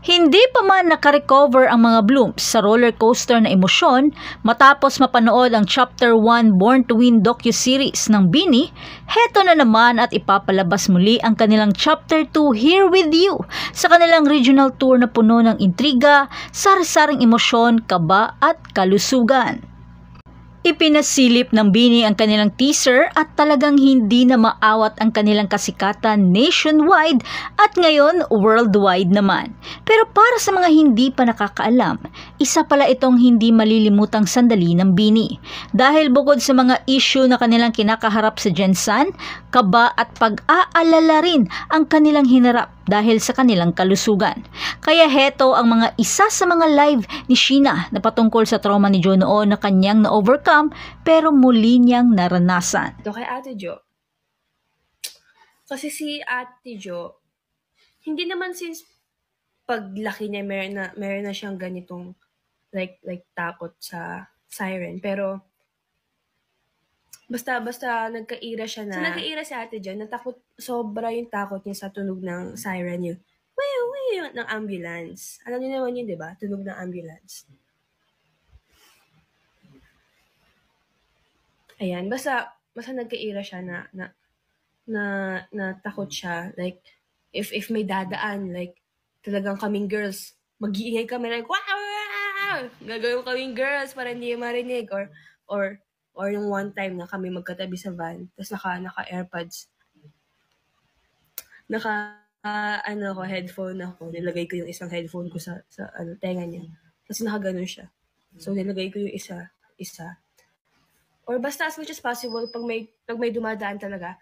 Hindi pa man nakarecover ang mga Blooms sa roller coaster na emosyon matapos mapanood ang Chapter 1 Born to Win docu-series ng BINI, heto na naman at ipapalabas muli ang kanilang Chapter 2 Here With You sa kanilang regional tour na puno ng intriga, sari-saring emosyon, kaba at kalusugan. Ipinasilip ng BINI ang kanilang teaser at talagang hindi na maawat ang kanilang kasikatan nationwide at ngayon worldwide naman. Pero para sa mga hindi pa nakakaalam, isa pala itong hindi malilimutang sandali ng BINI. Dahil bukod sa mga issue na kanilang kinakaharap sa Gensan, kaba at pag-aalala rin ang kanilang hinarap dahil sa kanilang kalusugan. Kaya heto ang mga isa sa mga live ni Sheena na patungkol sa trauma ni Jo noon na kanyang na-overcome pero muli niyang naranasan. Ito kay Ate Jo. Kasi si Ate Jo, hindi naman since paglaki niya meron na siyang ganitong like takot sa siren. Pero basta nagkaira siya na. So nagkaira si Ate Jo, natakot, sobra yung takot niya sa tunog ng siren yung ng ambulance. Alam niyo naman yun, di ba? Tunog ng ambulance. Ayan, basta nagkaira siya na takot siya. Like, if may dadaan, like, talagang kaming girls, mag-iingay kami, like, wow! Gagawin kaming girls para hindi marinig. Or yung one time na kami magkatabi sa van, tapos naka-airpods. Headphone ako. Nilagay ko yung isang headphone ko sa tenga niya. Tapos nakaganon siya. So, nilagay ko yung isa. Or basta as much as possible, pag may dumadaan talaga,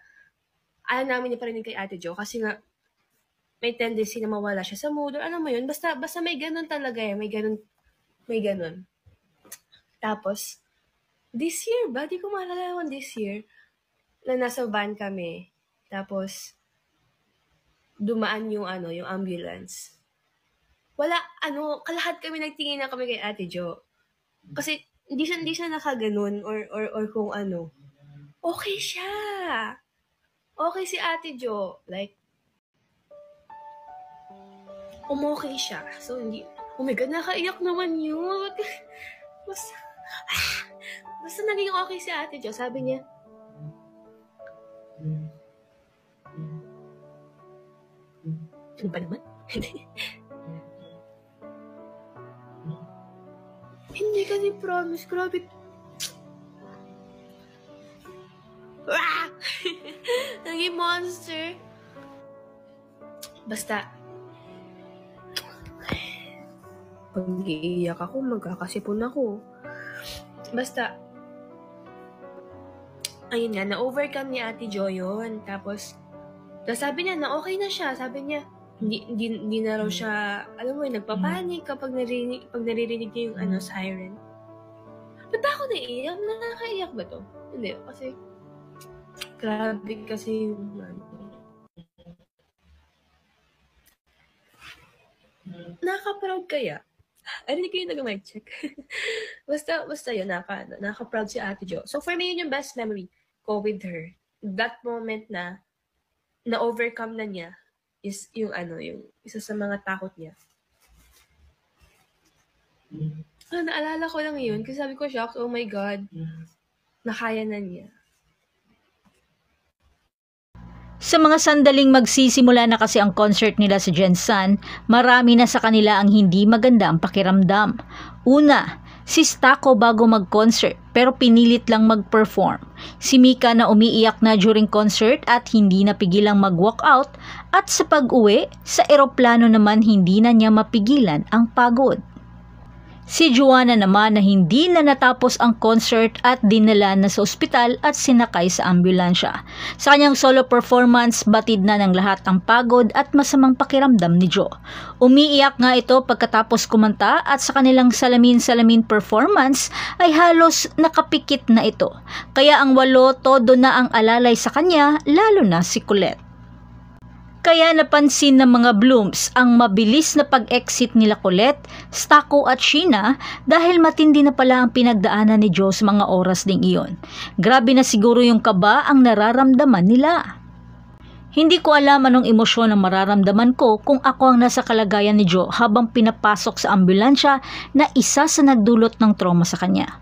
ayaw namin niya parinig kay Ate Jo kasi nga may tendency na mawala siya sa mood or alam mo yun, basta may ganun talaga eh, may ganun. Tapos, this year ba? Di ko maalala naman this year na nasa van kami. Tapos, dumaan yung ambulance. Wala, kalahat kami nagtingin na kami kay Ate Jo. Kasi, hindi siya nakaganon or kung ano. Okay siya. Okay si Ate Jo. Like, umokay siya. So, hindi, oh my God, nakaiyak naman yun. Basta naging okay si Ate Jo. Sabi niya, ano ba naman? Hindi kasi promise. Grabe. Naging monster. Basta, pag iiyak ako, magkakasipon ako. Basta, ayun nga, na-overcome ni Ate Jo yun. Tapos sabi niya na okay na siya. Sabi niya, hindi na raw siya, alam mo yun, nagpapanik kapag naririnig niya yung siren. Ba't ako naiiyak? Nakakaiyak ba to? Hindi, kasi grabe kasi yung nakaka-proud kaya. Ay, hindi kayo nag-mic check. basta yun, nakaka-proud si Ate Jo. So for me, yun yung best memory ko with her. That moment na na-overcome na niya is yung isa sa mga takot niya. Naalala ko lang yun kasi sabi ko, shocked, oh my God, nakaya na niya. Sa mga sandaling magsisimula na kasi ang concert nila sa Gensan, marami na sa kanila ang hindi maganda ang pakiramdam. Una, si Stako bago mag-concert pero pinilit lang mag-perform. Si Mika na umiiyak na during concert at hindi napigilang mag-walk out. At sa pag-uwi, sa eroplano naman hindi na niya mapigilan ang pagod. Si Joanna naman na hindi na natapos ang concert at dinala na sa ospital at sinakay sa ambulansya. Sa kanyang solo performance, batid na ng lahat ang pagod at masamang pakiramdam ni Jo. Umiiyak nga ito pagkatapos kumanta at sa kanilang salamin-salamin performance ay halos nakapikit na ito. Kaya ang 8 todo na ang alalay sa kanya, lalo na si Colette. Kaya napansin ng mga Blooms ang mabilis na pag-exit nila Colette, Stako at Sheena dahil matindi na pala ang pinagdaanan ni Jo sa mga oras ding iyon. Grabe na siguro yung kaba ang nararamdaman nila. Hindi ko alam anong emosyon ang mararamdaman ko kung ako ang nasa kalagayan ni Joe habang pinapasok sa ambulansya na isa sa nagdulot ng trauma sa kanya.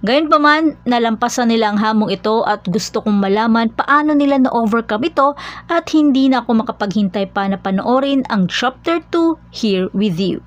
Gayunpaman, nalampasan nila ang hamong ito at gusto kong malaman paano nila na-overcome ito at hindi na ako makapaghintay pa na panoorin ang Chapter 2 here with you.